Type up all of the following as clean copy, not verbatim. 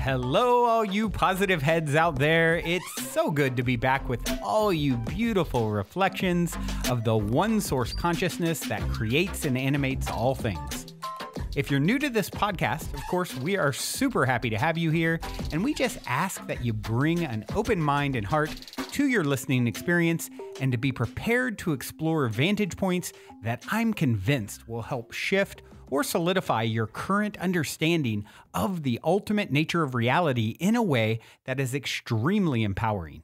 Hello, all you positive heads out there. It's so good to be back with all you beautiful reflections of the one source consciousness that creates and animates all things. If you're new to this podcast, of course, we are super happy to have you here, and we just ask that you bring an open mind and heart to your listening experience and to be prepared to explore vantage points that I'm convinced will help shift or solidify your current understanding of the ultimate nature of reality in a way that is extremely empowering.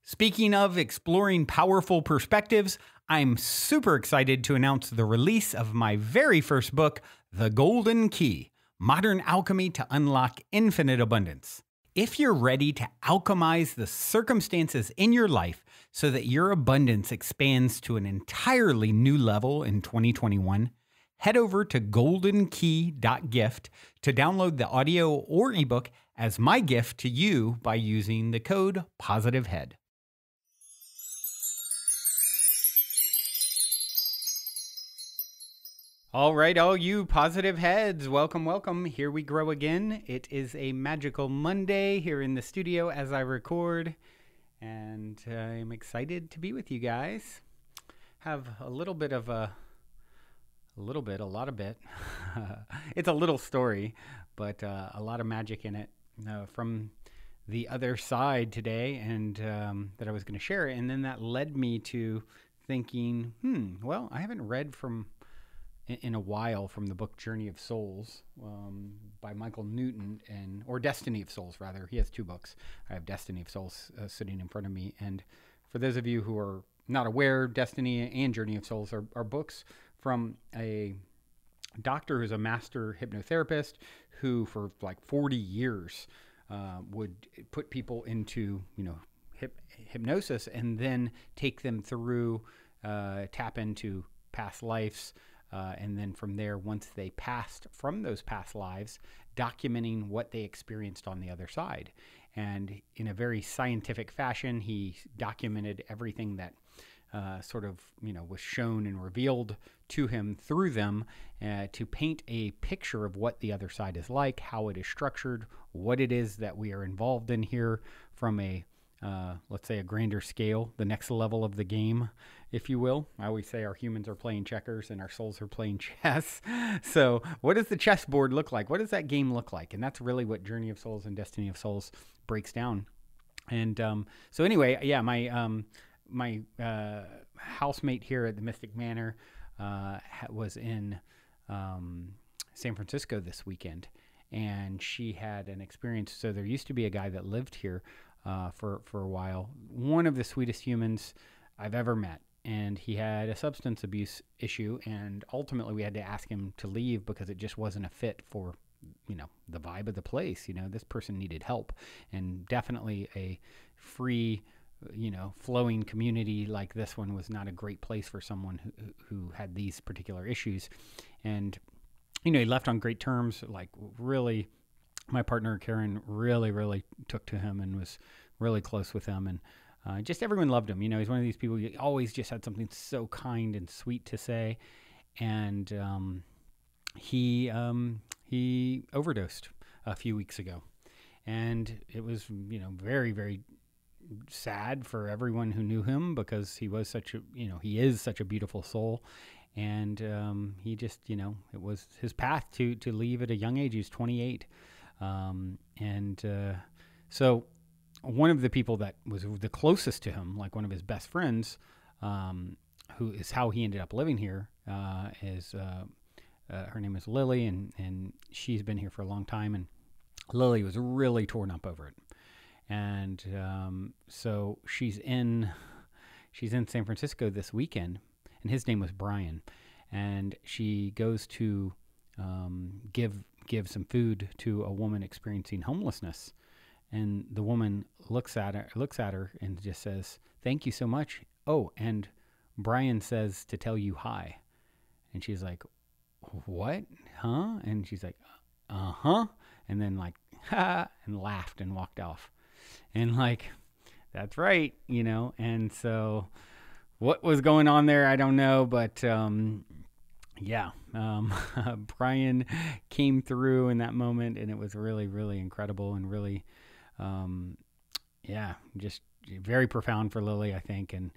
Speaking of exploring powerful perspectives, I'm super excited to announce the release of my very first book, The Golden Key: Modern Alchemy to Unlock Infinite Abundance. If you're ready to alchemize the circumstances in your life so that your abundance expands to an entirely new level in 2021, head over to goldenkey.gift to download the audio or ebook as my gift to you by using the code POSITIVEHEAD. All right, all you positive heads, welcome, welcome. Here we grow again. It is a magical Monday here in the studio as I record, and I'm excited to be with you guys. Have a little bit of a lot of bit. It's a little story, but a lot of magic in it from the other side today, and that I was going to share. And then that led me to thinking, well, I haven't read in a while from the book Journey of Souls by Michael Newton, or Destiny of Souls, rather. He has two books. I have Destiny of Souls sitting in front of me. And for those of you who are not aware, Destiny and Journey of Souls are books from a doctor who's a master hypnotherapist who for like 40 years would put people into, hypnosis and then take them through, tap into past lives. And then from there, once they passed from those past lives, documenting what they experienced on the other side. And in a very scientific fashion, he documented everything that was shown and revealed to him through them to paint a picture of what the other side is like, how it is structured, what it is that we are involved in here from a, let's say, a grander scale, the next level of the game, if you will. I always say our humans are playing checkers and our souls are playing chess. So what does the chessboard look like? What does that game look like? And that's really what Journey of Souls and Destiny of Souls breaks down. And so anyway, yeah, my housemate here at the Mystic Manor was in San Francisco this weekend, and she had an experience. So there used to be a guy that lived here for a while, one of the sweetest humans I've ever met, and he had a substance abuse issue, and ultimately we had to ask him to leave because it just wasn't a fit for the vibe of the place. This person needed help, and definitely a free flowing community like this one was not a great place for someone who had these particular issues. And, he left on great terms. Like, really, my partner, Karen, really took to him and was really close with him. And just everyone loved him. He's one of these people who always just had something so kind and sweet to say. And he overdosed a few weeks ago. And it was, very, very sad for everyone who knew him, because he was he is such a beautiful soul. And he just, it was his path to leave at a young age. He was 28. So one of the people that was the closest to him, like one of his best friends, who is how he ended up living here, is her name is Lily, and she's been here for a long time. And Lily was really torn up over it. And so she's in San Francisco this weekend, and his name was Brian. And she goes to give some food to a woman experiencing homelessness. And the woman looks at her and just says, "Thank you so much. Oh, and Brian says to tell you hi." And she's like, "What? Huh?" And she's like, "Uh-huh." And then like, ha, and laughed and walked off. And like, that's right, And so what was going on there, I don't know. But Yeah, Brian came through in that moment, and it was really, really incredible and really, um, yeah, just very profound for Lily, I think. And,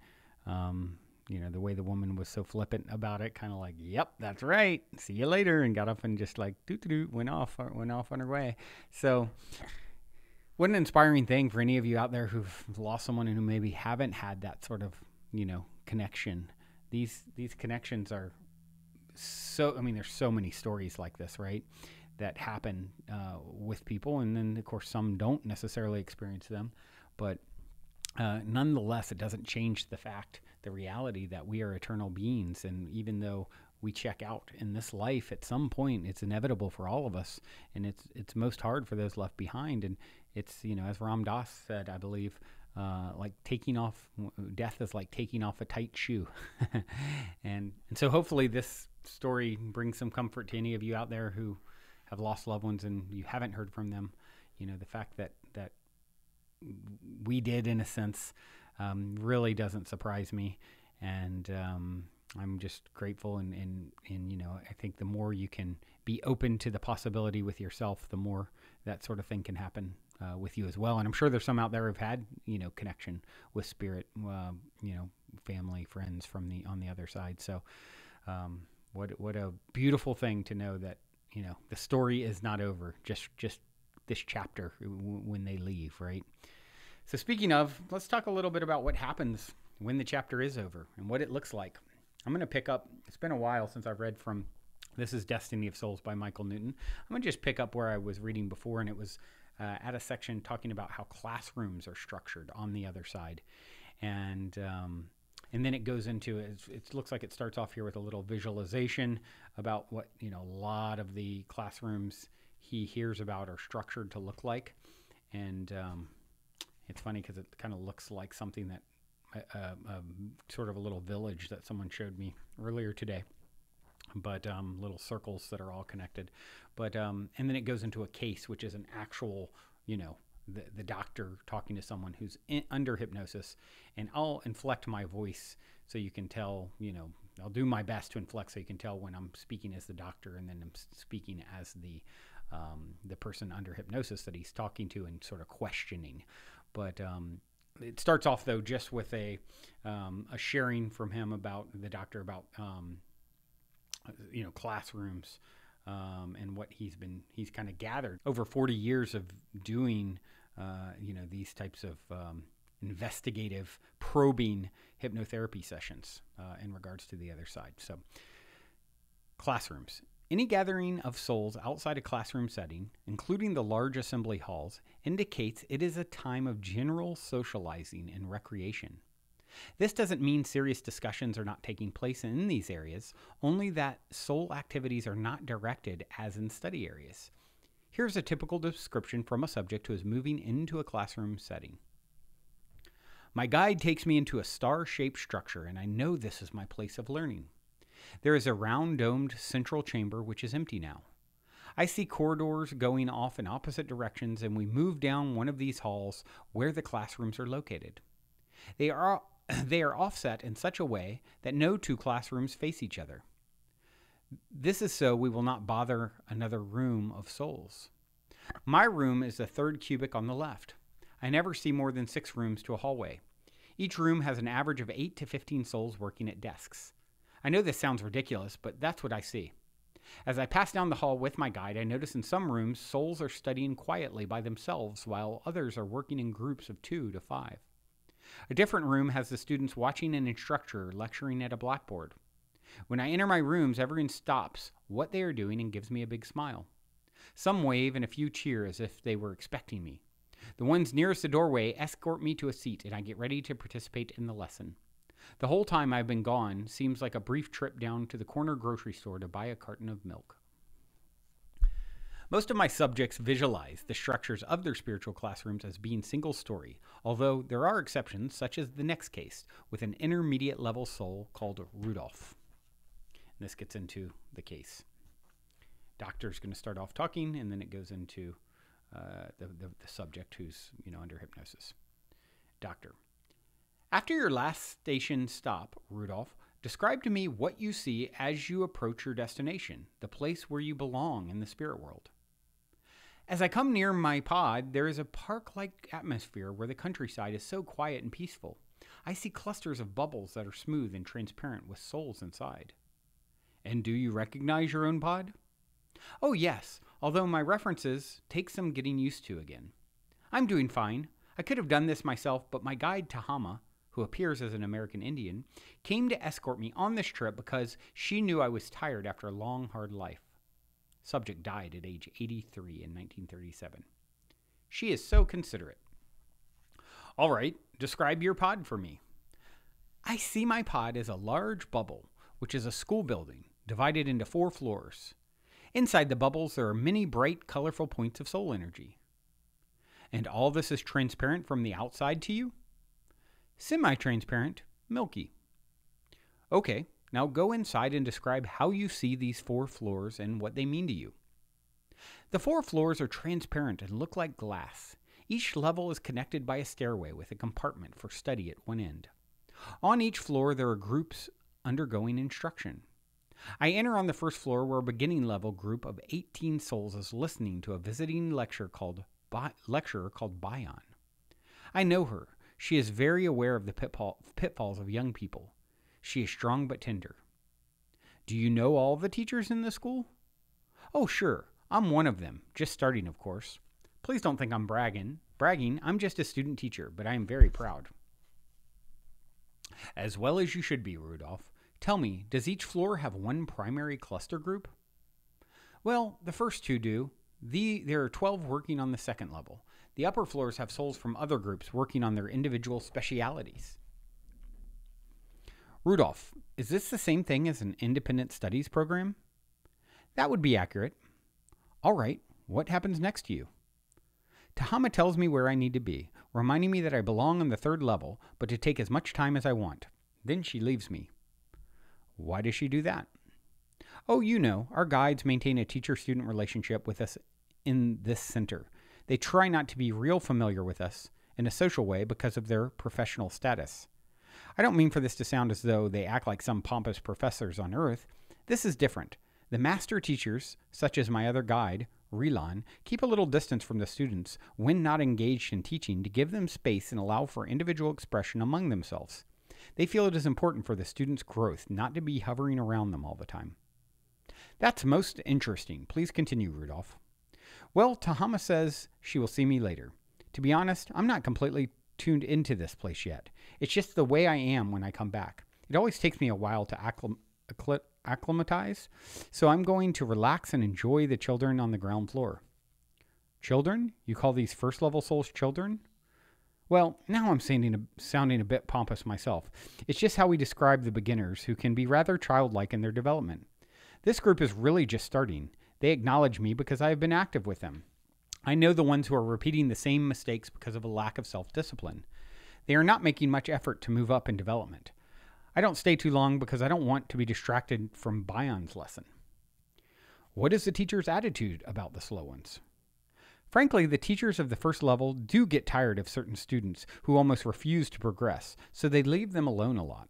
the way the woman was so flippant about it, kind of like, yep, that's right. See you later. And got up and just like, went off on her way. So, what an inspiring thing for any of you out there who've lost someone and who maybe haven't had that sort of, connection. These connections are so, I mean, there's so many stories like this, right? That happen with people. And then, of course, some don't necessarily experience them. But nonetheless, it doesn't change the reality that we are eternal beings. And even though we check out in this life at some point, it's inevitable for all of us. And it's most hard for those left behind. And it's, as Ram Dass said, I believe, like death is like taking off a tight shoe. and so hopefully this story brings some comfort to any of you out there who have lost loved ones and you haven't heard from them. The fact that we did, in a sense, really doesn't surprise me. And I'm just grateful. And I think the more you can be open to the possibility with yourself, the more that sort of thing can happen with you as well. And I'm sure there's some out there who've had, connection with spirit, family, friends on the other side. So what a beautiful thing to know that, the story is not over, just this chapter when they leave, right? So speaking of, let's talk a little bit about what happens when the chapter is over and what it looks like. I'm going to pick up, it's been a while since I've read from This is Destiny of Souls by Michael Newton. I'm going to just pick up where I was reading before, and it was at a section talking about how classrooms are structured on the other side. And then it goes into, it looks like it starts off here with a little visualization about what, a lot of the classrooms he hears about are structured to look like. And it's funny because it kind of looks like something that, sort of a little village that someone showed me earlier today. But little circles that are all connected. But and then it goes into a case, which is an actual, the doctor talking to someone who's under hypnosis. And I'll inflect my voice so you can tell, I'll do my best to inflect so you can tell when I'm speaking as the doctor and then I'm speaking as the person under hypnosis that he's talking to and sort of questioning. But it starts off, though, just with a sharing from him about the doctor about classrooms and what he's kind of gathered over 40 years of doing these types of investigative, probing hypnotherapy sessions in regards to the other side. So, classrooms. Any gathering of souls outside a classroom setting, including the large assembly halls, indicates it is a time of general socializing and recreation. This doesn't mean serious discussions are not taking place in these areas, only that soul activities are not directed as in study areas. Here's a typical description from a subject who is moving into a classroom setting. My guide takes me into a star-shaped structure, and I know this is my place of learning. There is a round-domed central chamber which is empty now. I see corridors going off in opposite directions, and we move down one of these halls where the classrooms are located. They are offset in such a way that no two classrooms face each other. This is so we will not bother another room of souls. My room is the third cubic on the left. I never see more than 6 rooms to a hallway. Each room has an average of 8 to 15 souls working at desks. I know this sounds ridiculous, but that's what I see. As I pass down the hall with my guide, I notice in some rooms souls are studying quietly by themselves while others are working in groups of 2 to 5. A different room has the students watching an instructor lecturing at a blackboard. When I enter my rooms, everyone stops what they are doing and gives me a big smile. Some wave and a few cheer as if they were expecting me. The ones nearest the doorway escort me to a seat and I get ready to participate in the lesson. The whole time I've been gone seems like a brief trip down to the corner grocery store to buy a carton of milk. Most of my subjects visualize the structures of their spiritual classrooms as being single-story, although there are exceptions, such as the next case, with an intermediate level soul called Rudolph. And this gets into the case. Doctor's going to start off talking, and then it goes into the subject who's under hypnosis. Doctor. After your last station stop, Rudolph, Describe to me what you see as you approach your destination, the place where you belong in the spirit world. As I come near my pod, there is a park-like atmosphere where the countryside is so quiet and peaceful. I see clusters of bubbles that are smooth and transparent with souls inside. And do you recognize your own pod? Oh yes, although my references take some getting used to again. I'm doing fine. I could have done this myself, but my guide Tahama, who appears as an American Indian, came to escort me on this trip because she knew I was tired after a long, hard life. Subject died at age 83 in 1937. She is so considerate. All right, describe your pod for me. I see my pod as a large bubble, which is a school building, divided into 4 floors. Inside the bubbles, there are many bright, colorful points of soul energy. And all this is transparent from the outside to you? Semi-transparent, milky. Okay, now go inside and describe how you see these 4 floors and what they mean to you. The 4 floors are transparent and look like glass. Each level is connected by a stairway with a compartment for study at one end. On each floor, there are groups undergoing instruction. I enter on the first floor where a beginning level group of 18 souls is listening to a visiting lecturer called Bayan. I know her. She is very aware of the pitfalls of young people. She is strong but tender. Do you know all the teachers in the school? Oh, sure. I'm one of them, just starting, of course. Please don't think I'm bragging. I'm just a student teacher, but I am very proud. As well as you should be, Rudolph. Tell me, does each floor have one primary cluster group? Well, the first 2 do. There are 12 working on the second level. The upper floors have souls from other groups working on their individual specialities. Rudolph, is this the same thing as an independent studies program? That would be accurate. All right, what happens next to you? Tahama tells me where I need to be, reminding me that I belong on the 3rd level, but to take as much time as I want. Then she leaves me. Why does she do that? Oh, you know, our guides maintain a teacher-student relationship with us in this center. They try not to be real familiar with us in a social way because of their professional status. I don't mean for this to sound as though they act like some pompous professors on Earth. This is different. The master teachers, such as my other guide, Rilan, keep a little distance from the students when not engaged in teaching to give them space and allow for individual expression among themselves. They feel it is important for the students' growth not to be hovering around them all the time. That's most interesting. Please continue, Rudolph. Well, Tahama says she will see me later. To be honest, I'm not completely tuned into this place yet. It's just the way I am when I come back. It always takes me a while to acclimatize, so I'm going to relax and enjoy the children on the ground floor. Children? You call these first-level souls children? Well, now I'm sounding a bit pompous myself. It's just how we describe the beginners, who can be rather childlike in their development. This group is really just starting. They acknowledge me because I have been active with them. I know the ones who are repeating the same mistakes because of a lack of self-discipline. They are not making much effort to move up in development. I don't stay too long because I don't want to be distracted from Bayan's lesson. What is the teacher's attitude about the slow ones? Frankly, the teachers of the first level do get tired of certain students who almost refuse to progress, so they leave them alone a lot.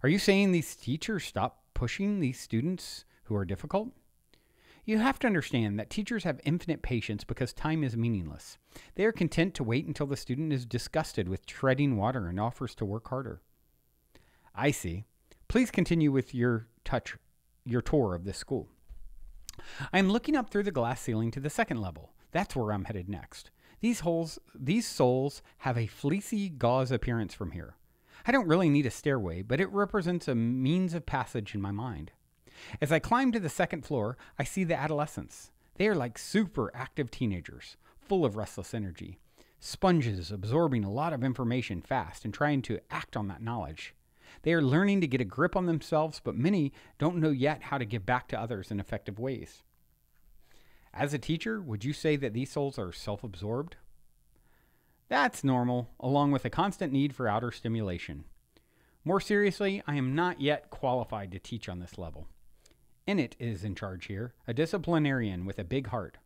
Are you saying these teachers stop pushing these students who are difficult? You have to understand that teachers have infinite patience because time is meaningless. They are content to wait until the student is disgusted with treading water and offers to work harder. I see. Please continue with your tour of this school. I am looking up through the glass ceiling to the second level. That's where I'm headed next. These souls have a fleecy gauze appearance from here. I don't really need a stairway, but it represents a means of passage in my mind. As I climb to the second floor, I see the adolescents. They are like super active teenagers, full of restless energy. Sponges absorbing a lot of information fast and trying to act on that knowledge. They are learning to get a grip on themselves, but many don't know yet how to give back to others in effective ways. As a teacher, would you say that these souls are self-absorbed? That's normal, along with a constant need for outer stimulation. More seriously, I am not yet qualified to teach on this level. Ennett is in charge here, a disciplinarian with a big heart.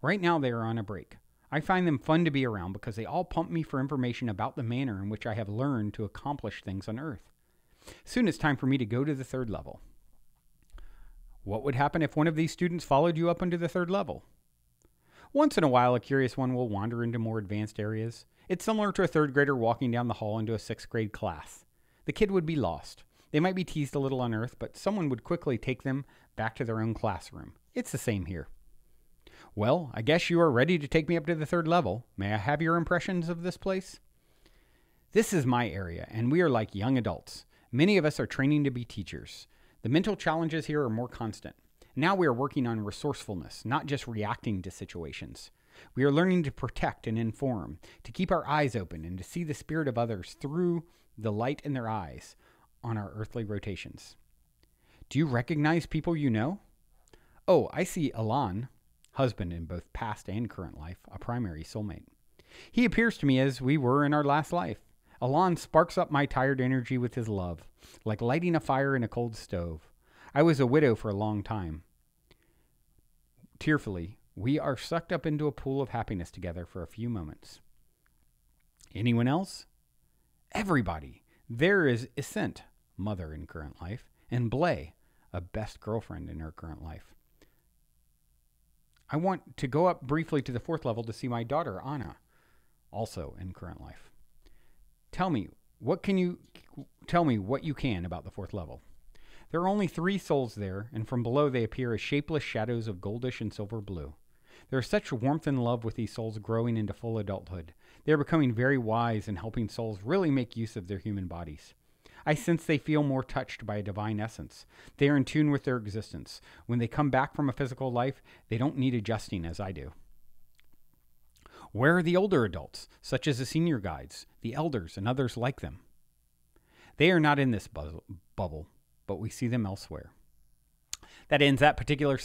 Right now they are on a break. I find them fun to be around because they all pump me for information about the manner in which I have learned to accomplish things on Earth. Soon it's time for me to go to the third level. What would happen if one of these students followed you up into the third level? Once in a while, a curious one will wander into more advanced areas. It's similar to a third grader walking down the hall into a sixth grade class. The kid would be lost. They might be teased a little on Earth, but someone would quickly take them back to their own classroom. It's the same here. Well, I guess you are ready to take me up to the third level. May I have your impressions of this place? This is my area, and we are like young adults. Many of us are training to be teachers. The mental challenges here are more constant. Now we are working on resourcefulness, not just reacting to situations. We are learning to protect and inform, to keep our eyes open and to see the spirit of others through the light in their eyes on our earthly rotations. Do you recognize people you know? Oh, I see Alan, husband in both past and current life, a primary soulmate. He appears to me as we were in our last life. Alan sparks up my tired energy with his love, like lighting a fire in a cold stove. I was a widow for a long time. Tearfully, we are sucked up into a pool of happiness together for a few moments. Anyone else? Everybody. There is Essent, mother in current life, and Blay, a best girlfriend in her current life. I want to go up briefly to the fourth level to see my daughter, Anna, also in current life. Tell me what you can about the fourth level. There are only 3 souls there, and from below they appear as shapeless shadows of goldish and silver blue. There is such warmth and love with these souls growing into full adulthood. They are becoming very wise and helping souls really make use of their human bodies. I sense they feel more touched by a divine essence. They are in tune with their existence. When they come back from a physical life, they don't need adjusting as I do. Where are the older adults, such as the senior guides, the elders, and others like them? They are not in this bubble, but we see them elsewhere. That ends that particular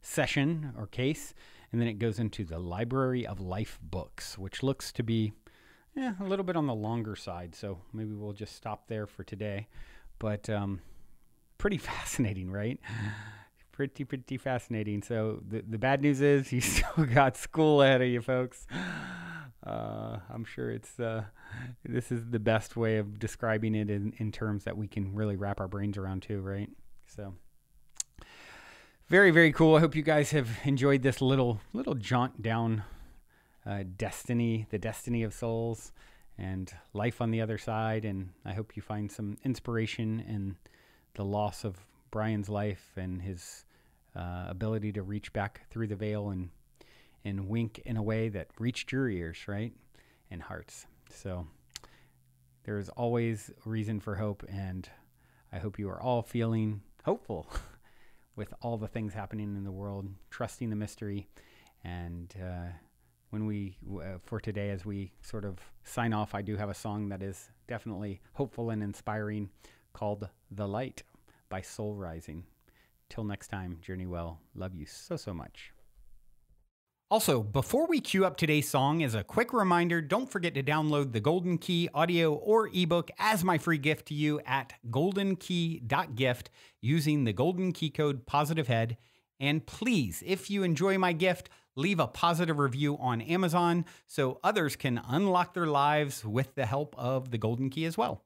session or case, and then it goes into the Library of Life books, which looks to be a little bit on the longer side, so maybe we'll just stop there for today. But pretty fascinating, right? Pretty fascinating. So the bad news is you still got school ahead of you, folks. I'm sure this is the best way of describing it in terms that we can really wrap our brains around too, right? So very, very cool. I hope you guys have enjoyed this little jaunt down the destiny of souls and life on the other side. And I hope you find some inspiration in the loss of Brian's life and his ability to reach back through the veil and wink in a way that reached your ears, right? And hearts. So there is always reason for hope, and I hope you are all feeling hopeful with all the things happening in the world, trusting the mystery. And for today, as we sort of sign off, I do have a song that is definitely hopeful and inspiring called The Light by Soul Rising. Till next time, journey well. Love you so much. Also, before we cue up today's song, as a quick reminder, don't forget to download the Golden Key audio or ebook as my free gift to you at goldenkey.gift using the Golden Key code POSITIVEHEAD. And please, if you enjoy my gift, leave a positive review on Amazon so others can unlock their lives with the help of the Golden Key as well.